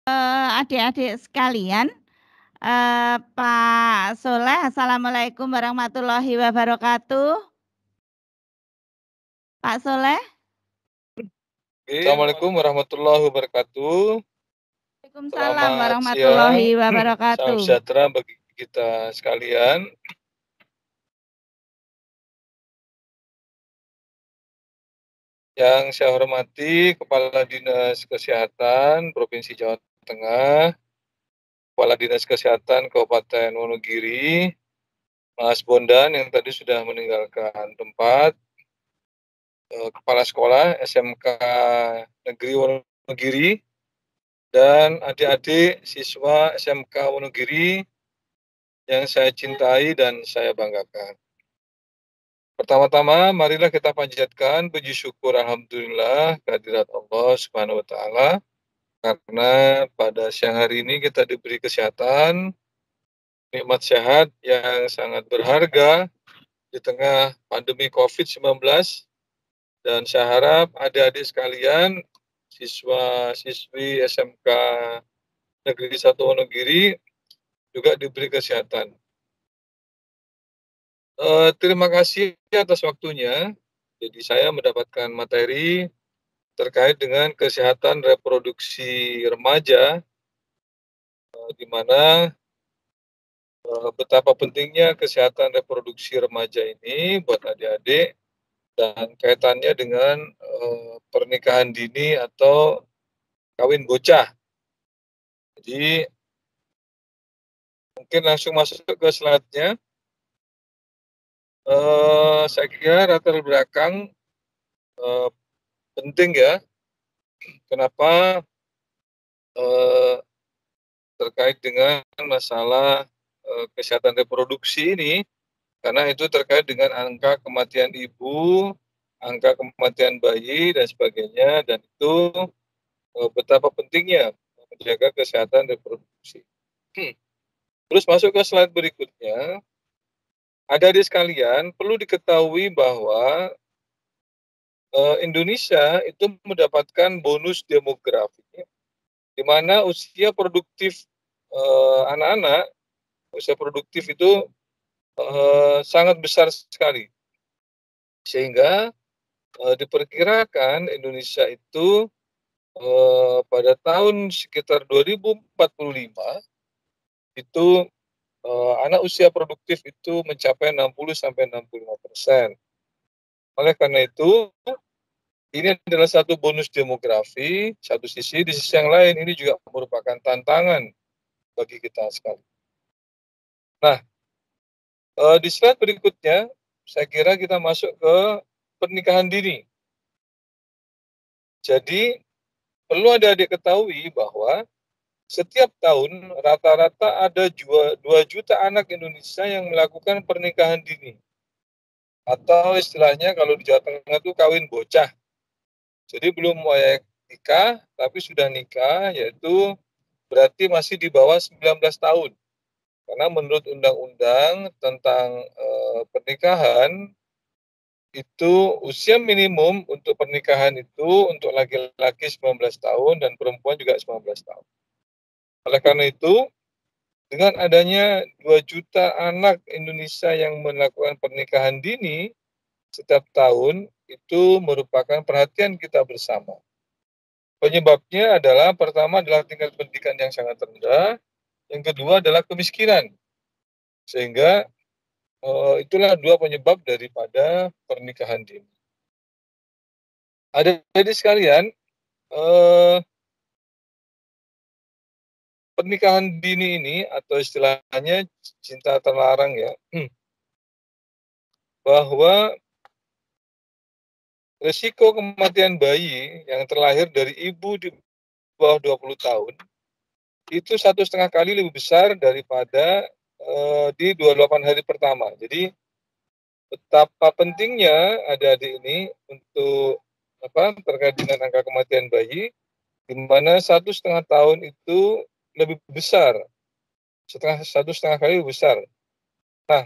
Adik-adik sekalian, Pak Soleh, assalamualaikum warahmatullahi wabarakatuh. Pak Soleh? Assalamualaikum warahmatullahi wabarakatuh. Waalaikumsalam Selamat siang, warahmatullahi salam wabarakatuh. sejahtera bagi kita sekalian. Yang saya hormati Kepala Dinas Kesehatan Provinsi Jawa Tengah, Kepala Dinas Kesehatan Kabupaten Wonogiri, Mas Bondan yang tadi sudah meninggalkan tempat, Kepala Sekolah SMK Negeri Wonogiri, dan adik-adik siswa SMK Wonogiri yang saya cintai dan saya banggakan. Pertama-tama, marilah kita panjatkan puji syukur alhamdulillah kehadirat Allah Subhanahu wa taala karena pada siang hari ini kita diberi kesehatan, nikmat sehat yang sangat berharga di tengah pandemi Covid-19, dan saya harap adik-adik sekalian, siswa-siswi SMK Negeri 1 Wonogiri juga diberi kesehatan. Terima kasih atas waktunya. Jadi saya mendapatkan materi terkait dengan kesehatan reproduksi remaja, di mana betapa pentingnya kesehatan reproduksi remaja ini buat adik-adik dan kaitannya dengan pernikahan dini atau kawin bocah. Jadi mungkin langsung masuk ke slide-nya. Saya kira latar belakang penting ya, kenapa terkait dengan masalah kesehatan reproduksi ini, karena itu terkait dengan angka kematian ibu, angka kematian bayi dan sebagainya, dan itu betapa pentingnya menjaga kesehatan reproduksi. Terus masuk ke slide berikutnya. Adik-adik sekalian, perlu diketahui bahwa Indonesia itu mendapatkan bonus demografi, di mana usia produktif anak-anak, usia produktif itu sangat besar sekali. Sehingga diperkirakan Indonesia itu pada tahun sekitar 2045 itu anak usia produktif itu mencapai 60-65%. Oleh karena itu, ini adalah satu bonus demografi, satu sisi, di sisi yang lain ini juga merupakan tantangan bagi kita sekali. Nah, di slide berikutnya, saya kira kita masuk ke pernikahan dini. Jadi, perlu adik-adik ketahui bahwa setiap tahun rata-rata ada 2 juta anak Indonesia yang melakukan pernikahan dini. Atau istilahnya kalau di Jawa Tengah itu kawin bocah. Jadi belum layak nikah, tapi sudah nikah, yaitu berarti masih di bawah 19 tahun. Karena menurut undang-undang tentang pernikahan, itu usia minimum untuk pernikahan itu untuk laki-laki 19 tahun dan perempuan juga 19 tahun. Oleh karena itu, dengan adanya 2 juta anak Indonesia yang melakukan pernikahan dini setiap tahun, itu merupakan perhatian kita bersama. Penyebabnya adalah pertama adalah tingkat pendidikan yang sangat rendah, yang kedua adalah kemiskinan. Sehingga itulah 2 penyebab daripada pernikahan dini. Adik-adik sekalian, pernikahan dini ini atau istilahnya cinta terlarang ya, bahwa risiko kematian bayi yang terlahir dari ibu di bawah 20 tahun itu 1,5 kali lebih besar daripada di 28 hari pertama. Jadi betapa pentingnya adik-adik ini untuk terkait dengan angka kematian bayi, di mana 1,5 tahun itu lebih besar, 1,5 kali lebih besar. Nah,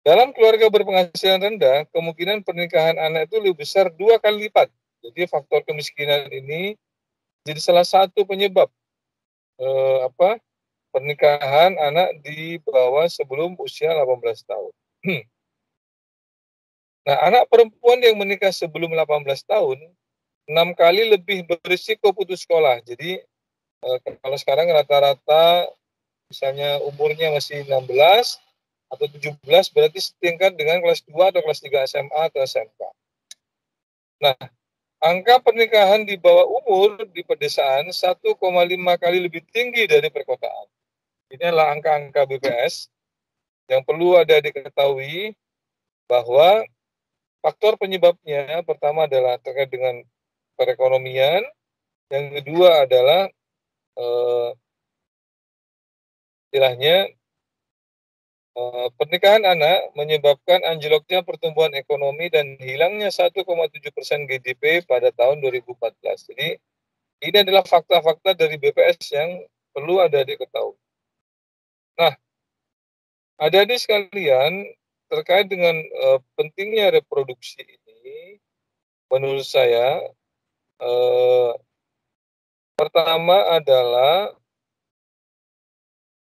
dalam keluarga berpenghasilan rendah, kemungkinan pernikahan anak itu lebih besar 2 kali lipat. Jadi faktor kemiskinan ini jadi salah satu penyebab pernikahan anak di bawah sebelum usia 18 tahun. Nah, anak perempuan yang menikah sebelum 18 tahun 6 kali lebih berisiko putus sekolah. Jadi kalau sekarang rata-rata misalnya umurnya masih 16 atau 17 berarti setingkat dengan kelas 2 atau kelas 3 SMA atau SMK. Nah, angka pernikahan di bawah umur di pedesaan 1,5 kali lebih tinggi dari perkotaan. Ini adalah angka-angka BPS yang perlu ada diketahui bahwa faktor penyebabnya pertama adalah terkait dengan perekonomian, yang kedua adalah istilahnya pernikahan anak menyebabkan anjloknya pertumbuhan ekonomi dan hilangnya 1,7% GDP pada tahun 2014. Jadi ini adalah fakta-fakta dari BPS yang perlu ada diketahui. Nah, adik-adik sekalian, terkait dengan pentingnya reproduksi ini, menurut saya pertama adalah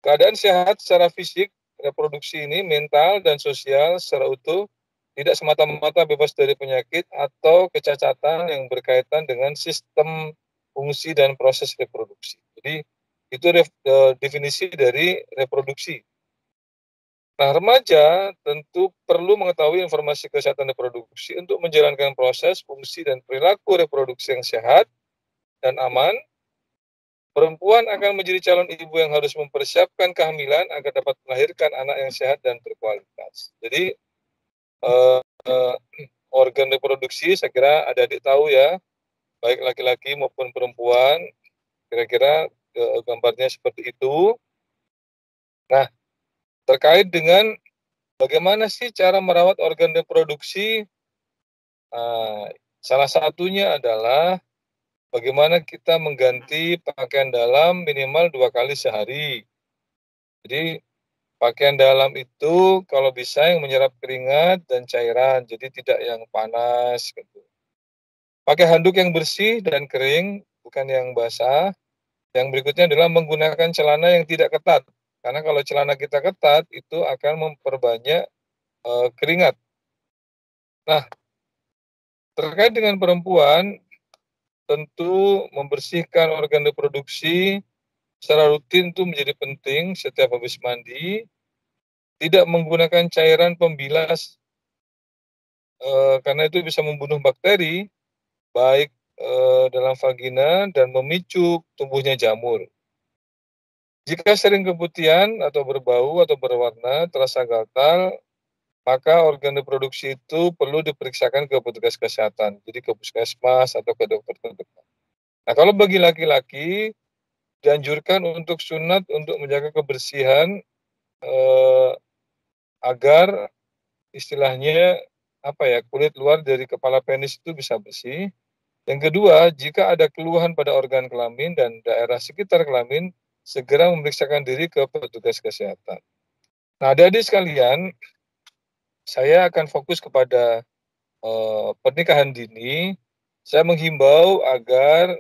keadaan sehat secara fisik, reproduksi ini, mental dan sosial secara utuh, tidak semata-mata bebas dari penyakit atau kecacatan yang berkaitan dengan sistem fungsi dan proses reproduksi. Jadi itu definisi dari reproduksi. Nah, remaja tentu perlu mengetahui informasi kesehatan reproduksi untuk menjalankan proses, fungsi, dan perilaku reproduksi yang sehat dan aman. Perempuan akan menjadi calon ibu yang harus mempersiapkan kehamilan agar dapat melahirkan anak yang sehat dan berkualitas. Jadi organ reproduksi saya kira adik-adik tahu ya, baik laki-laki maupun perempuan, kira-kira gambarnya seperti itu. Nah, terkait dengan bagaimana sih cara merawat organ reproduksi, salah satunya adalah bagaimana kita mengganti pakaian dalam minimal 2 kali sehari. Jadi pakaian dalam itu kalau bisa yang menyerap keringat dan cairan, jadi tidak yang panas gitu. Pakai handuk yang bersih dan kering, bukan yang basah. Yang berikutnya adalah menggunakan celana yang tidak ketat. Karena kalau celana kita ketat, itu akan memperbanyak keringat. Nah, terkait dengan perempuan, tentu membersihkan organ reproduksi secara rutin itu menjadi penting setiap habis mandi. Tidak menggunakan cairan pembilas karena itu bisa membunuh bakteri baik dalam vagina dan memicu tumbuhnya jamur. Jika sering keputihan atau berbau atau berwarna, terasa gatal, maka organ reproduksi itu perlu diperiksakan ke petugas kesehatan, jadi ke puskesmas atau ke dokter terdekat. Nah, kalau bagi laki-laki, dianjurkan untuk sunat untuk menjaga kebersihan agar istilahnya kulit luar dari kepala penis itu bisa bersih. Yang kedua, jika ada keluhan pada organ kelamin dan daerah sekitar kelamin, segera memeriksakan diri ke petugas kesehatan. Nah, adik-adik sekalian, saya akan fokus kepada pernikahan dini. Saya menghimbau agar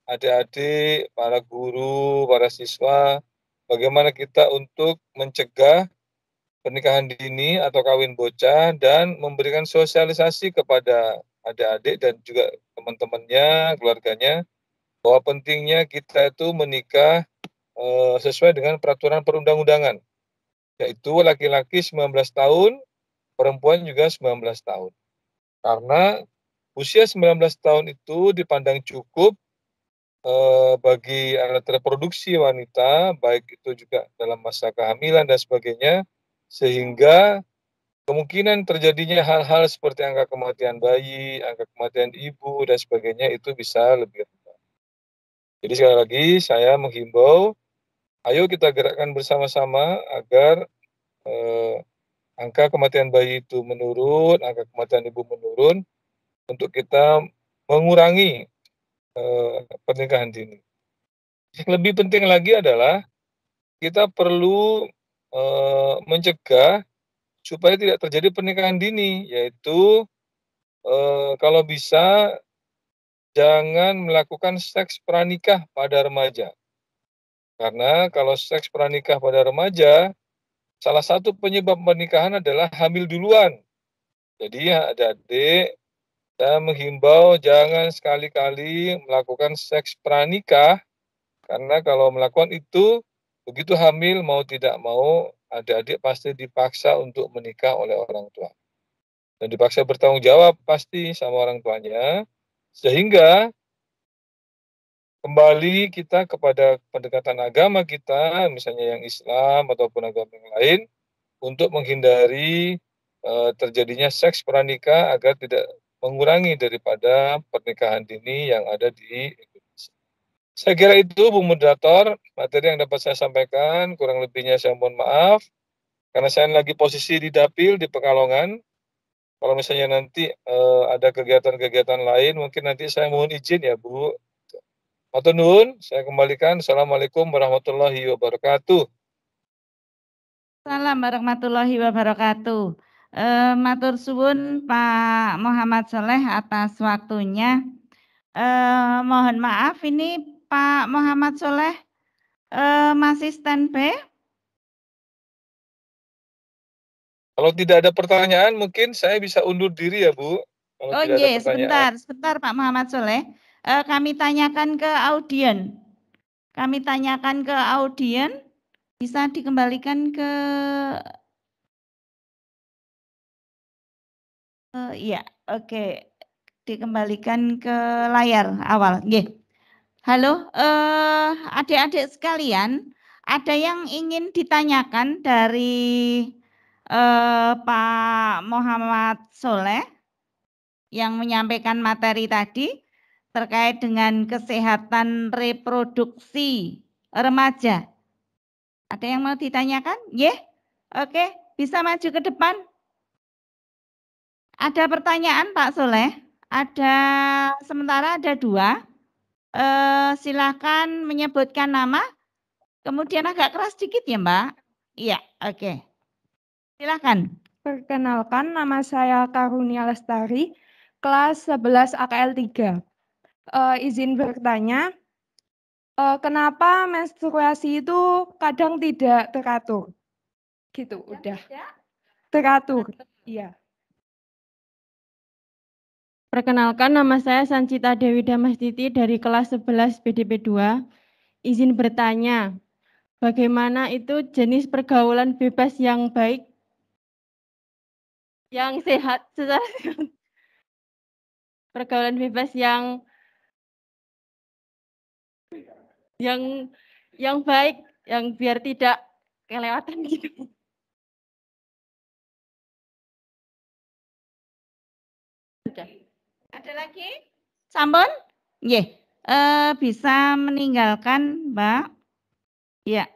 adik-adik, para guru, para siswa, bagaimana kita untuk mencegah pernikahan dini atau kawin bocah dan memberikan sosialisasi kepada adik-adik dan juga teman-temannya, keluarganya, bahwa pentingnya kita itu menikah sesuai dengan peraturan perundang-undangan, yaitu laki-laki 19 tahun, perempuan juga 19 tahun. Karena usia 19 tahun itu dipandang cukup bagi alat reproduksi wanita, baik itu juga dalam masa kehamilan dan sebagainya, sehingga kemungkinan terjadinya hal-hal seperti angka kematian bayi, angka kematian ibu, dan sebagainya itu bisa lebih rendah. Jadi sekali lagi saya menghimbau, ayo kita gerakkan bersama-sama agar angka kematian bayi itu menurun, angka kematian ibu menurun, untuk kita mengurangi pernikahan dini. Yang lebih penting lagi adalah kita perlu mencegah supaya tidak terjadi pernikahan dini, yaitu kalau bisa jangan melakukan seks pranikah pada remaja. Karena kalau seks pranikah pada remaja, salah satu penyebab pernikahan adalah hamil duluan. Jadi adik-adik, saya menghimbau jangan sekali-kali melakukan seks pranikah, karena kalau melakukan itu, begitu hamil mau tidak mau, adik-adik pasti dipaksa untuk menikah oleh orang tua. Dan dipaksa bertanggung jawab pasti sama orang tuanya, sehingga kembali kita kepada pendekatan agama kita, misalnya yang Islam ataupun agama yang lain, untuk menghindari terjadinya seks pranikah agar tidak mengurangi daripada pernikahan dini yang ada di Indonesia. Saya kira itu, Bu Moderator, materi yang dapat saya sampaikan. Kurang lebihnya saya mohon maaf, karena saya lagi posisi di Dapil, di Pekalongan. Kalau misalnya nanti ada kegiatan-kegiatan lain, mungkin nanti saya mohon izin ya, Bu. Matur nuwun, saya kembalikan. Assalamualaikum warahmatullahi wabarakatuh. Salam warahmatullahi wabarakatuh. Matur suwun Pak Muhammad Soleh atas waktunya. Mohon maaf ini Pak Muhammad Soleh masih standby? Kalau tidak ada pertanyaan, mungkin saya bisa undur diri ya, Bu. Kalau Oh tidak ada iya, pertanyaan. sebentar Pak Muhammad Soleh. Kami tanyakan ke audien. Bisa dikembalikan ke iya, oke. Dikembalikan ke layar awal. Nggih. Halo, adik-adik sekalian, ada yang ingin ditanyakan dari Pak Muhammad Soleh yang menyampaikan materi tadi terkait dengan kesehatan reproduksi remaja. Ada yang mau ditanyakan? Nggih? Oke, bisa maju ke depan. Ada pertanyaan Pak Soleh? Sementara ada 2. Silakan menyebutkan nama, kemudian agak keras sedikit ya Mbak. Iya, oke. Silakan. Perkenalkan, nama saya Karunia Lestari, kelas 11 AKL 3. Izin bertanya, kenapa menstruasi itu kadang tidak teratur? Gitu, udah. Teratur, iya. Perkenalkan, nama saya Sancita Dewi Damastiti dari kelas 11 BDP 2. Izin bertanya, bagaimana itu jenis pergaulan bebas yang baik, yang sehat, pergaulan bebas yang baik, yang biar tidak kelewatan gitu. Ada lagi? Sampun? Nggih. Bisa meninggalkan, Mbak. Iya.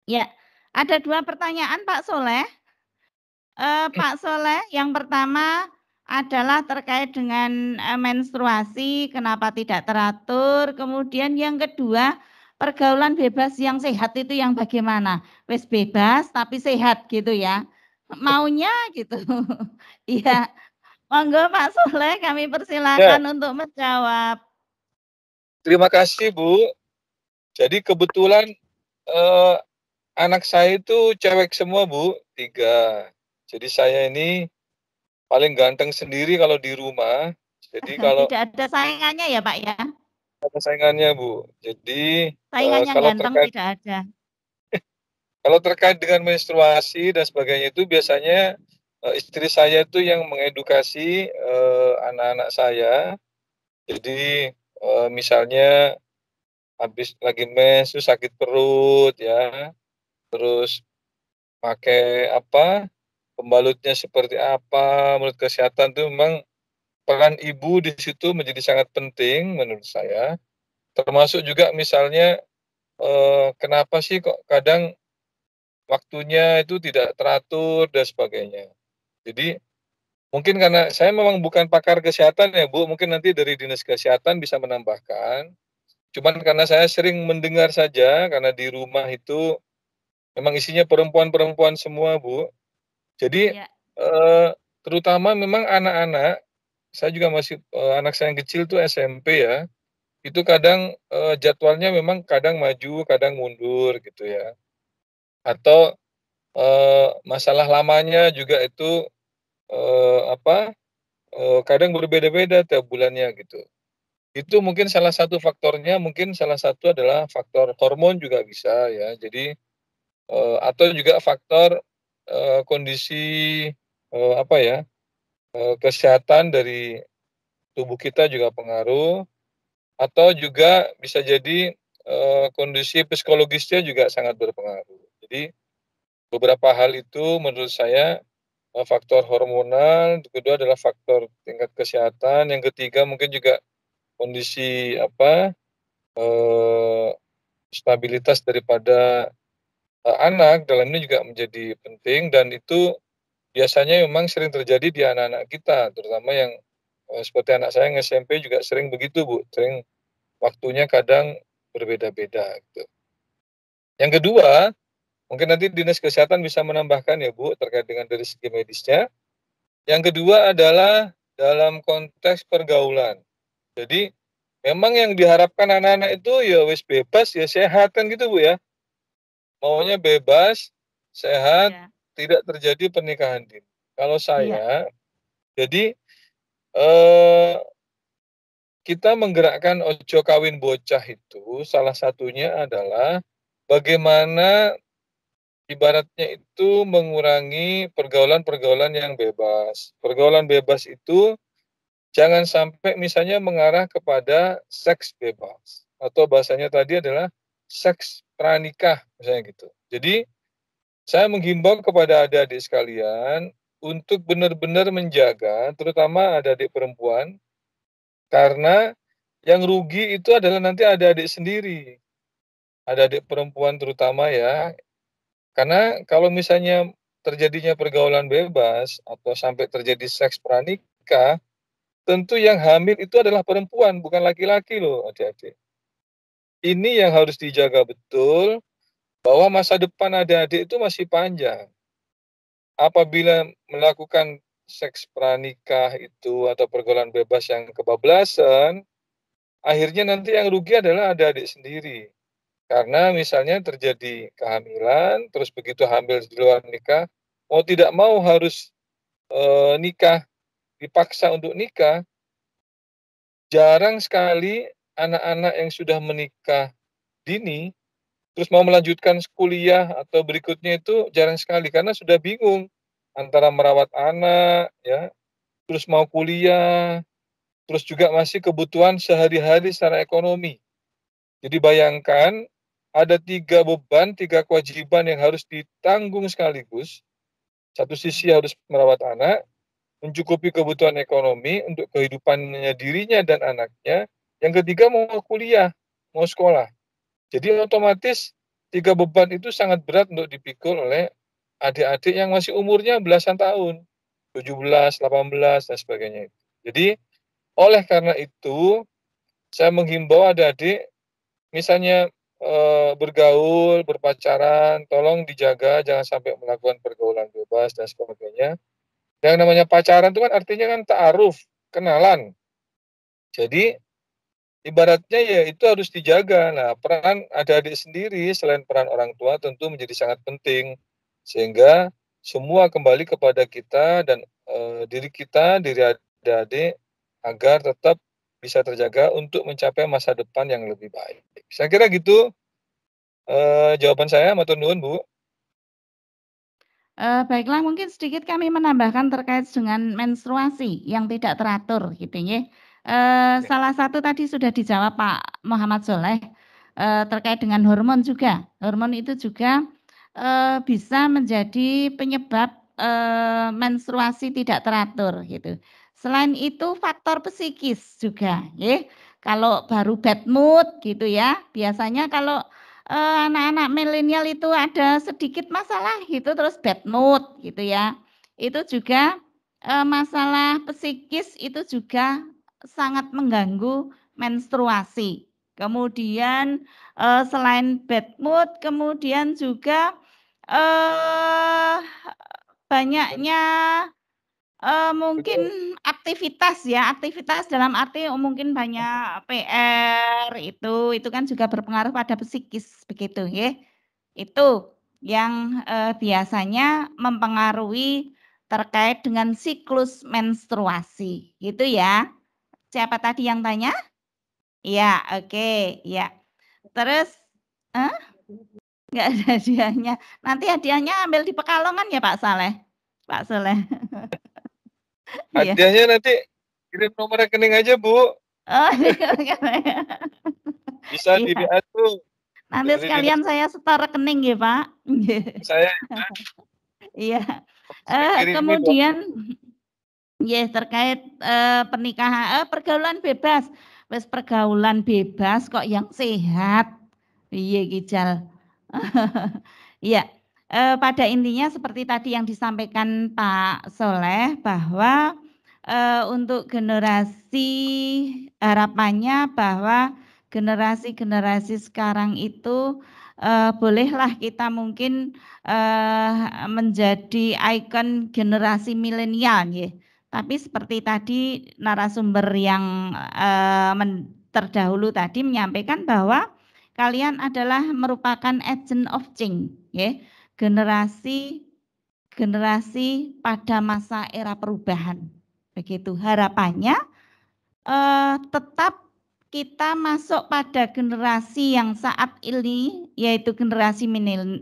Ya, ada 2 pertanyaan Pak Soleh. Pak Soleh, yang pertama adalah terkait dengan menstruasi, kenapa tidak teratur. Kemudian yang kedua, pergaulan bebas yang sehat itu yang bagaimana? Wis bebas tapi sehat gitu ya. Maunya gitu. Iya. Monggo Pak Soleh, kami persilakan untuk menjawab. Terima kasih, Bu. Jadi kebetulan anak saya itu cewek semua, Bu, 3. Jadi saya ini paling ganteng sendiri kalau di rumah. Jadi kalau Tidak ada saingannya ya, Pak ya? ada saingannya, Bu. Jadi Saingannya ganteng tidak ada. kalau terkait dengan menstruasi dan sebagainya itu biasanya istri saya itu yang mengedukasi anak-anak saya. Jadi misalnya habis lagi mens itu sakit perut ya, terus pakai apa, pembalutnya seperti apa, menurut kesehatan itu memang peran ibu di situ menjadi sangat penting menurut saya. Termasuk juga misalnya kenapa sih kok kadang waktunya itu tidak teratur dan sebagainya. Jadi mungkin karena saya memang bukan pakar kesehatan ya Bu, mungkin nanti dari Dinas Kesehatan bisa menambahkan. Cuman karena saya sering mendengar saja, karena di rumah itu memang isinya perempuan-perempuan semua Bu. Jadi Ya. terutama memang anak-anak, saya juga masih anak saya yang kecil tuh SMP ya, itu kadang jadwalnya memang kadang maju, kadang mundur gitu ya. Atau masalah lamanya juga itu kadang berbeda-beda tiap bulannya gitu. Itu mungkin salah satu faktornya, mungkin salah satu adalah faktor hormon juga bisa ya. Jadi atau juga faktor kondisi kesehatan dari tubuh kita juga pengaruh, atau juga bisa jadi kondisi psikologisnya juga sangat berpengaruh. Jadi beberapa hal itu menurut saya faktor hormonal, kedua adalah faktor tingkat kesehatan, yang ketiga mungkin juga kondisi stabilitas daripada anak dalam ini juga menjadi penting, dan itu biasanya memang sering terjadi di anak-anak kita, terutama yang seperti anak saya yang SMP juga sering begitu Bu, sering waktunya kadang berbeda-beda gitu. Yang kedua, mungkin nanti Dinas Kesehatan bisa menambahkan ya Bu terkait dengan dari segi medisnya. Yang kedua adalah dalam konteks pergaulan. Jadi memang yang diharapkan anak-anak itu ya wis bebas ya sehat kan gitu Bu ya. Maunya bebas, sehat, Ya. tidak terjadi pernikahan dini. Kalau saya, jadi kita menggerakkan Ojo Kawin Bocah itu salah satunya adalah bagaimana ibaratnya itu mengurangi pergaulan-pergaulan yang bebas. Pergaulan bebas itu jangan sampai misalnya mengarah kepada seks bebas. Atau bahasanya tadi adalah seks pranikah misalnya gitu. Jadi saya menghimbau kepada adik-adik sekalian untuk benar-benar menjaga, terutama adik-adik perempuan, karena yang rugi itu adalah nanti adik-adik sendiri. Adik-adik perempuan terutama ya. Karena kalau misalnya terjadinya pergaulan bebas atau sampai terjadi seks pranikah, tentu yang hamil itu adalah perempuan, bukan laki-laki loh adik-adik. Ini yang harus dijaga betul, bahwa masa depan adik-adik itu masih panjang. Apabila melakukan seks pranikah itu atau pergaulan bebas yang kebablasan, akhirnya nanti yang rugi adalah adik-adik sendiri. Karena misalnya terjadi kehamilan, terus begitu hamil di luar nikah, mau tidak mau harus nikah, dipaksa untuk nikah. Jarang sekali anak-anak yang sudah menikah dini, terus mau melanjutkan kuliah atau berikutnya itu jarang sekali, karena sudah bingung antara merawat anak, ya, terus mau kuliah, terus juga masih kebutuhan sehari-hari secara ekonomi. Jadi bayangkan ada 3 beban, 3 kewajiban yang harus ditanggung sekaligus. Satu sisi harus merawat anak, mencukupi kebutuhan ekonomi untuk kehidupannya dirinya dan anaknya. Yang ketiga mau kuliah, mau sekolah. Jadi otomatis 3 beban itu sangat berat untuk dipikul oleh adik-adik yang masih umurnya belasan tahun, 17, 18 dan sebagainya. Jadi oleh karena itu saya menghimbau adik-adik misalnya bergaul, berpacaran, tolong dijaga jangan sampai melakukan pergaulan bebas dan sebagainya. Yang namanya pacaran itu kan artinya kan ta'aruf, kenalan. Jadi ibaratnya ya itu harus dijaga. Nah, peran adik-adik sendiri selain peran orang tua tentu menjadi sangat penting, sehingga semua kembali kepada kita dan diri kita, diri adik-adik agar tetap bisa terjaga untuk mencapai masa depan yang lebih baik. Saya kira gitu jawaban saya, matur nuwun Bu. Baiklah, mungkin sedikit kami menambahkan terkait dengan menstruasi yang tidak teratur gitu ya. Salah satu tadi sudah dijawab Pak Muhammad Soleh, terkait dengan hormon juga. Hormon itu juga bisa menjadi penyebab menstruasi tidak teratur gitu. Selain itu faktor psikis juga ya. Kalau baru bad mood gitu ya, biasanya kalau anak-anak milenial itu ada sedikit masalah gitu terus bad mood gitu ya. Itu juga masalah psikis itu juga sangat mengganggu menstruasi. Kemudian selain bad mood, kemudian juga banyaknya Mungkin aktivitas ya, aktivitas dalam arti mungkin banyak PR itu kan juga berpengaruh pada psikis begitu ya. Itu yang biasanya mempengaruhi terkait dengan siklus menstruasi, gitu ya. Siapa tadi yang tanya? Iya, oke, ya. Terus, nggak ada hadiahnya. Nanti hadiahnya ambil di Pekalongan ya Pak Saleh. Pak Soleh. Iya. Hadiahnya nanti kirim nomor rekening aja, Bu. Oh, Bisa iya. di WA tuh. Nanti Dari sekalian dinas saya setor rekening ya Pak. saya Iya. kirimi dong. Kemudian ya terkait pernikahan pergaulan bebas. Wes pergaulan bebas kok yang sehat. Iya Gijal. Iya. Pada intinya seperti tadi yang disampaikan Pak Soleh bahwa untuk generasi harapannya bahwa generasi-generasi sekarang itu bolehlah kita mungkin menjadi ikon generasi milenial ya. Tapi seperti tadi narasumber yang terdahulu tadi menyampaikan bahwa kalian adalah merupakan agent of change ya. Generasi pada masa era perubahan. Begitu harapannya tetap kita masuk pada generasi yang saat ini yaitu generasi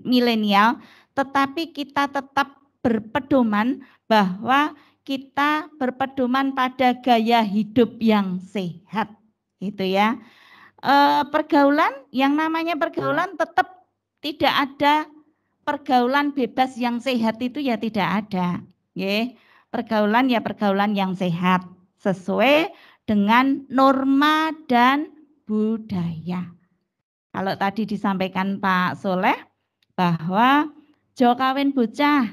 milenial, tetapi kita tetap berpedoman bahwa kita berpedoman pada gaya hidup yang sehat, gitu ya. Pergaulan, yang namanya pergaulan tetap tidak ada pergaulan bebas yang sehat itu ya tidak ada. Ya. Pergaulan ya pergaulan yang sehat sesuai dengan norma dan budaya. Kalau tadi disampaikan Pak Soleh bahwa jo kawin bocah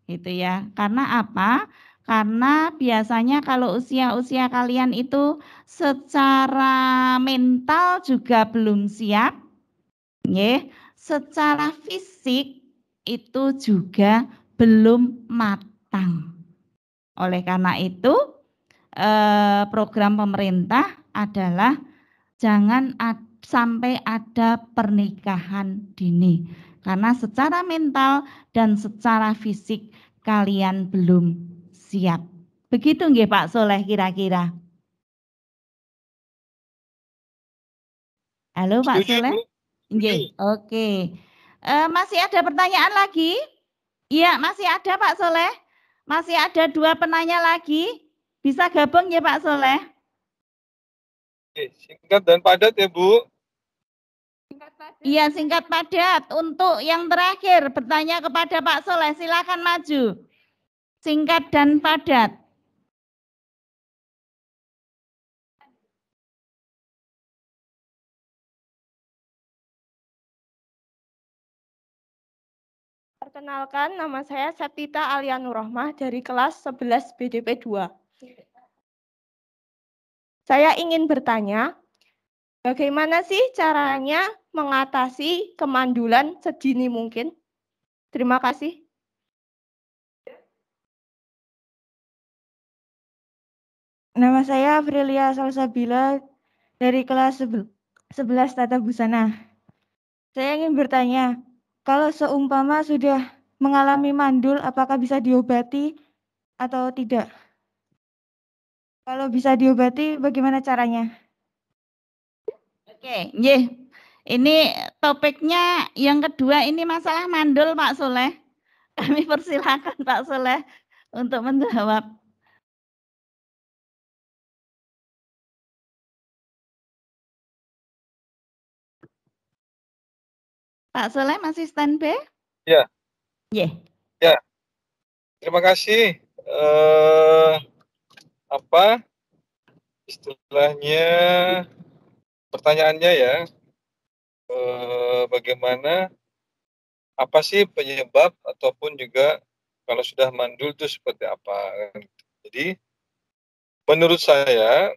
gitu ya. Karena apa? Karena biasanya kalau usia-usia kalian itu secara mental juga belum siap, ya, secara fisik itu juga belum matang. Oleh karena itu, program pemerintah adalah jangan sampai ada pernikahan dini. Karena secara mental dan secara fisik kalian belum siap. Begitu nggih Pak Soleh kira-kira? Halo Pak Soleh? Nggih, oke. Masih ada pertanyaan lagi? Iya, masih ada Pak Soleh. Masih ada 2 penanya lagi. Bisa gabung ya Pak Soleh? Singkat dan padat ya Bu. Iya, singkat padat. Untuk yang terakhir bertanya kepada Pak Soleh, silakan maju. Singkat dan padat. Perkenalkan, nama saya Septita Alianur Rohmah dari kelas 11 BDP 2. Saya ingin bertanya, bagaimana sih caranya mengatasi kemandulan sedini mungkin? Terima kasih. Nama saya Aprilia Salsabila dari kelas 11 Tata Busana. Saya ingin bertanya, kalau seumpama sudah mengalami mandul, apakah bisa diobati atau tidak? Kalau bisa diobati, bagaimana caranya? Oke, ini topiknya yang kedua ini masalah mandul Pak Soleh. Kami persilakan Pak Soleh untuk menjawab. Pak Soleh masih standby? Ya. Ya. Terima kasih. Istilahnya pertanyaannya ya, bagaimana, apa sih penyebab ataupun juga kalau sudah mandul itu seperti apa? Jadi menurut saya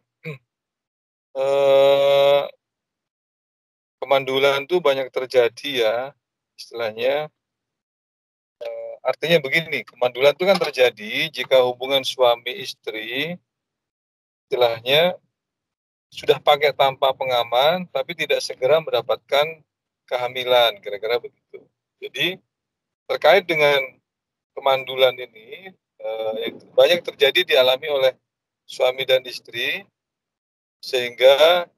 kemandulan itu banyak terjadi ya, istilahnya artinya begini, kemandulan itu kan terjadi jika hubungan suami istri istilahnya sudah pakai tanpa pengaman tapi tidak segera mendapatkan kehamilan, kira-kira begitu. Jadi terkait dengan kemandulan ini yang banyak terjadi dialami oleh suami dan istri sehingga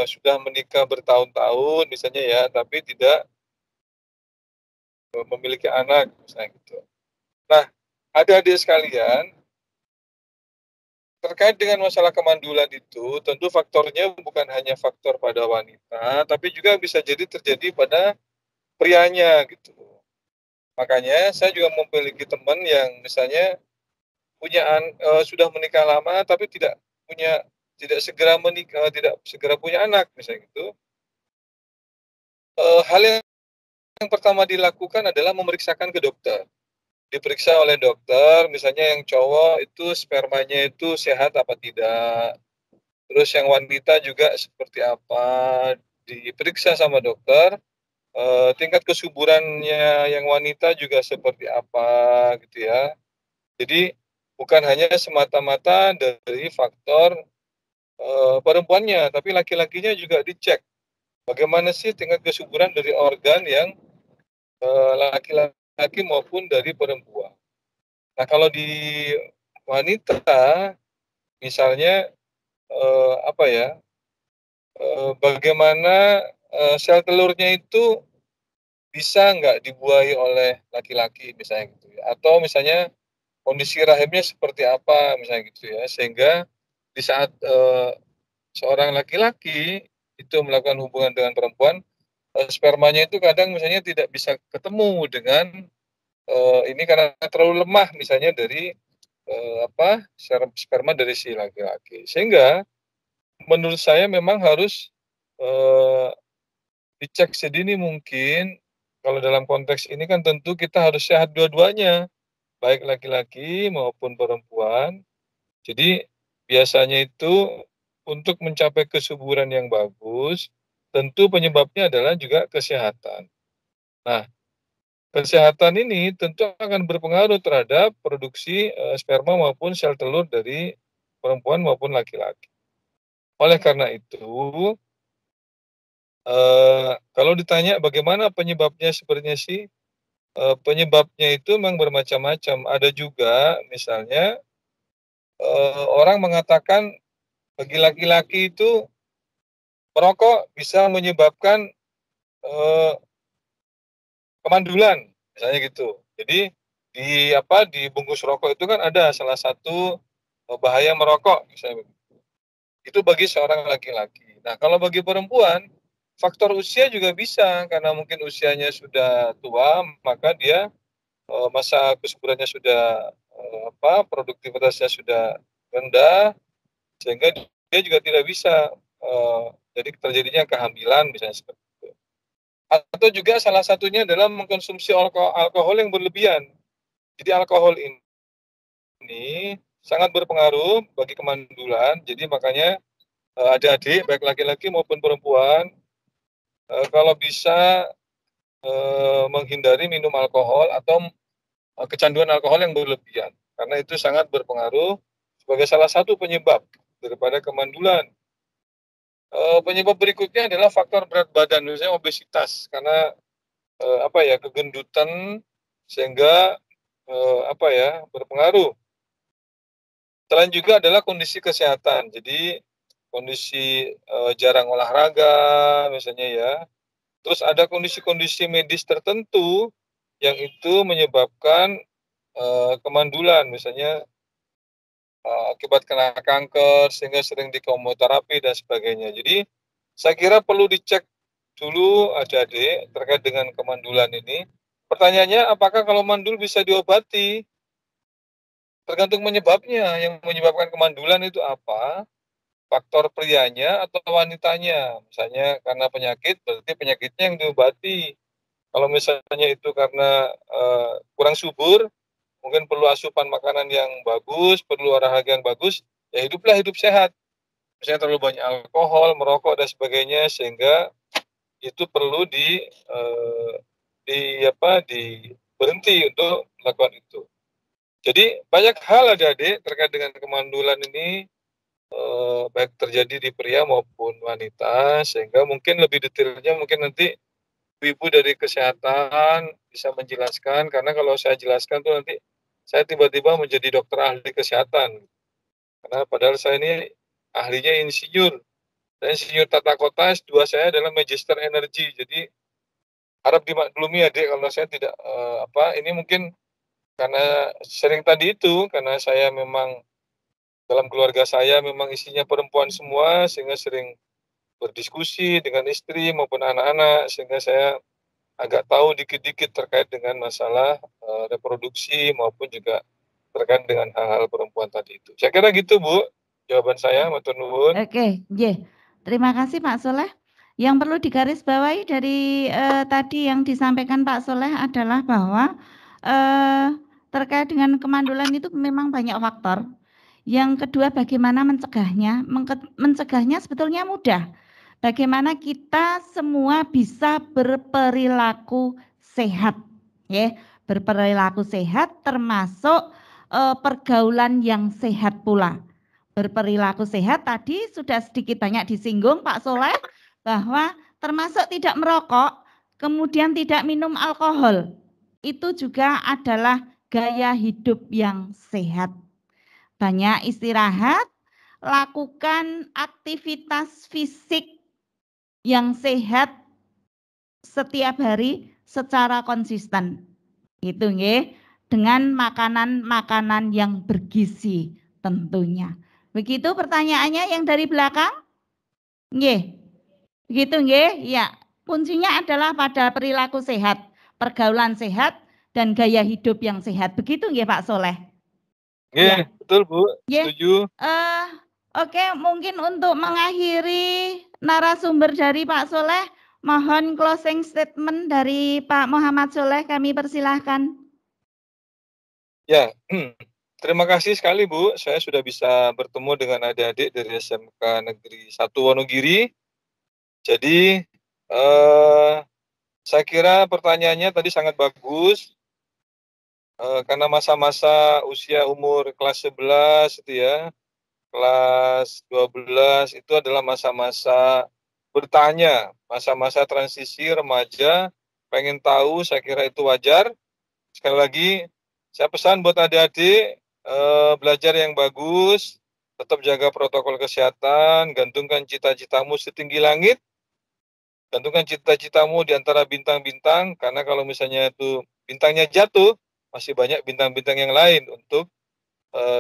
sudah menikah bertahun-tahun misalnya ya, tapi tidak memiliki anak misalnya gitu. Nah, adik-adik sekalian, terkait dengan masalah kemandulan itu, tentu faktornya bukan hanya faktor pada wanita, tapi juga bisa jadi terjadi pada prianya gitu. Makanya saya juga memiliki teman yang misalnya sudah menikah lama tapi tidak segera menikah, tidak segera punya anak misalnya gitu. Hal yang pertama dilakukan adalah memeriksakan ke dokter. Diperiksa oleh dokter, misalnya yang cowok itu spermanya itu sehat apa tidak. Terus yang wanita juga seperti apa, diperiksa sama dokter. Tingkat kesuburannya yang wanita juga seperti apa gitu ya. Jadi bukan hanya semata-mata dari faktor perempuannya, tapi laki-lakinya juga dicek. Bagaimana sih tingkat kesuburan dari organ yang laki-laki maupun dari perempuan. Nah, kalau di wanita, misalnya bagaimana sel telurnya itu bisa nggak dibuahi oleh laki-laki misalnya gitu ya, atau misalnya kondisi rahimnya seperti apa misalnya gitu ya, sehingga di saat seorang laki-laki itu melakukan hubungan dengan perempuan, spermanya itu kadang misalnya tidak bisa ketemu dengan ini karena terlalu lemah misalnya dari sperma dari si laki-laki, sehingga menurut saya memang harus dicek sedini mungkin. Kalau dalam konteks ini kan tentu kita harus sehat dua-duanya, baik laki-laki maupun perempuan. Jadi biasanya itu untuk mencapai kesuburan yang bagus, tentu penyebabnya adalah juga kesehatan. Nah, kesehatan ini tentu akan berpengaruh terhadap produksi sperma maupun sel telur dari perempuan maupun laki-laki. Oleh karena itu, kalau ditanya bagaimana penyebabnya sebenarnya sih, penyebabnya itu memang bermacam-macam. Ada juga misalnya orang mengatakan bagi laki-laki itu merokok bisa menyebabkan kemandulan, misalnya gitu. Jadi di bungkus rokok itu kan ada salah satu bahaya merokok, misalnya. Itu bagi seorang laki-laki. Nah, kalau bagi perempuan, faktor usia juga bisa, karena mungkin usianya sudah tua, maka dia masa kesuburannya sudah produktivitasnya sudah rendah, sehingga dia juga tidak bisa jadi terjadinya kehamilan misalnya seperti itu. Atau juga salah satunya adalah mengkonsumsi alkohol yang berlebihan. Jadi alkohol ini sangat berpengaruh bagi kemandulan. Jadi makanya adik-adik baik laki-laki maupun perempuan kalau bisa menghindari minum alkohol atau kecanduan alkohol yang berlebihan, karena itu sangat berpengaruh sebagai salah satu penyebab daripada kemandulan. Penyebab berikutnya adalah faktor berat badan, misalnya obesitas, karena kegendutan sehingga berpengaruh. Selain juga adalah kondisi kesehatan, jadi kondisi jarang olahraga misalnya ya. Terus ada kondisi-kondisi medis tertentu yang itu menyebabkan kemandulan, misalnya akibat kena kanker sehingga sering di kemoterapi dan sebagainya. Jadi saya kira perlu dicek dulu adik-adik terkait dengan kemandulan ini. Pertanyaannya, apakah kalau mandul bisa diobati? Tergantung penyebabnya. Yang menyebabkan kemandulan itu apa? Faktor prianya atau wanitanya. Misalnya karena penyakit, berarti penyakitnya yang diobati. Kalau misalnya itu karena kurang subur, mungkin perlu asupan makanan yang bagus, perlu olahraga yang bagus, ya hiduplah hidup sehat. Misalnya terlalu banyak alkohol, merokok dan sebagainya, sehingga itu perlu berhenti untuk melakukan itu. Jadi banyak hal adik-adik terkait dengan kemandulan ini, baik terjadi di pria maupun wanita, sehingga mungkin lebih detailnya mungkin nanti ibu dari kesehatan bisa menjelaskan, karena kalau saya jelaskan tuh nanti saya tiba-tiba menjadi dokter ahli kesehatan. Karena padahal saya ini ahlinya insinyur. Saya insinyur tata kota, S2 saya adalah magister energi. Jadi harap dimaklumi adik kalau saya tidak ini mungkin karena sering tadi itu, karena saya memang dalam keluarga saya memang isinya perempuan semua, sehingga sering berdiskusi dengan istri maupun anak-anak, sehingga saya agak tahu dikit-dikit terkait dengan masalah reproduksi maupun juga terkait dengan hal-hal perempuan tadi itu. Saya kira gitu Bu, jawaban saya, matur nuwun. Oke, terima kasih Pak Soleh. Yang perlu digarisbawahi dari tadi yang disampaikan Pak Soleh adalah bahwa terkait dengan kemandulan itu memang banyak faktor. Yang kedua, bagaimana mencegahnya? Mencegahnya sebetulnya mudah. Bagaimana kita semua bisa berperilaku sehat, ya, berperilaku sehat termasuk pergaulan yang sehat pula. Berperilaku sehat tadi sudah sedikit banyak disinggung Pak Soleh bahwa termasuk tidak merokok, kemudian tidak minum alkohol. Itu juga adalah gaya hidup yang sehat. Banyak istirahat, lakukan aktivitas fisik yang sehat setiap hari secara konsisten. Itu nggih, dengan makanan-makanan yang bergizi tentunya. Begitu pertanyaannya yang dari belakang? Nggih. Begitu nggih? Ya. Kuncinya adalah pada perilaku sehat, pergaulan sehat dan gaya hidup yang sehat. Begitu nggih Pak Soleh? Nggih, betul Bu, setuju. Oke, mungkin untuk mengakhiri narasumber dari Pak Soleh, mohon closing statement dari Pak Muhammad Soleh, kami persilahkan. Ya, terima kasih sekali Bu, saya sudah bisa bertemu dengan adik-adik dari SMK Negeri 1 Wonogiri. Jadi, saya kira pertanyaannya tadi sangat bagus, karena masa-masa usia umur kelas 11 itu ya, kelas 12 itu adalah masa-masa bertanya, masa-masa transisi remaja, pengen tahu, saya kira itu wajar. Sekali lagi, saya pesan buat adik-adik, belajar yang bagus, tetap jaga protokol kesehatan, gantungkan cita-citamu setinggi langit, gantungkan cita-citamu di antara bintang-bintang, karena kalau misalnya itu bintangnya jatuh, masih banyak bintang-bintang yang lain untuk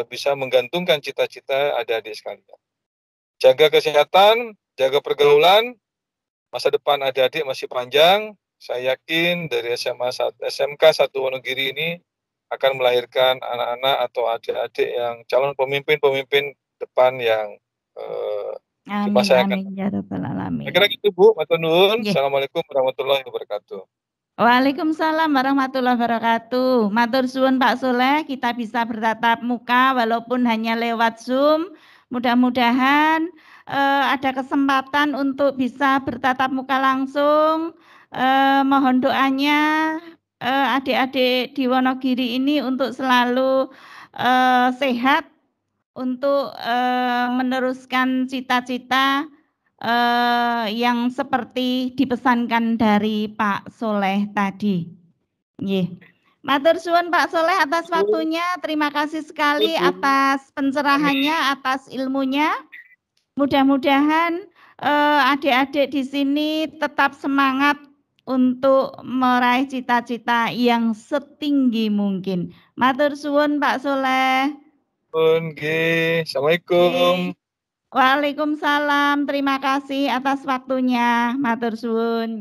bisa menggantungkan cita-cita adik-adik sekalian. Jaga kesehatan, jaga pergaulan, masa depan adik-adik masih panjang. Saya yakin dari SMK 1 Wonogiri ini akan melahirkan anak-anak atau adik-adik yang calon pemimpin-pemimpin depan yang di masa yang akan datang. Ya Rabbal Alamin. Saya kira gitu Bu, matur nuwun. Assalamualaikum warahmatullahi wabarakatuh. Waalaikumsalam warahmatullahi wabarakatuh. Matur suwun Pak Soleh, kita bisa bertatap muka walaupun hanya lewat Zoom. Mudah-mudahan ada kesempatan untuk bisa bertatap muka langsung. Mohon doanya adik-adik di Wonogiri ini untuk selalu sehat, untuk meneruskan cita-cita yang seperti dipesankan dari Pak Soleh tadi. Matur suwun Pak Soleh atas waktunya. Terima kasih sekali atas pencerahannya, atas ilmunya. Mudah-mudahan adik-adik di sini tetap semangat untuk meraih cita-cita yang setinggi mungkin. Matur suwun Pak Soleh. Assalamualaikum. Waalaikumsalam, terima kasih atas waktunya. Matur suwun.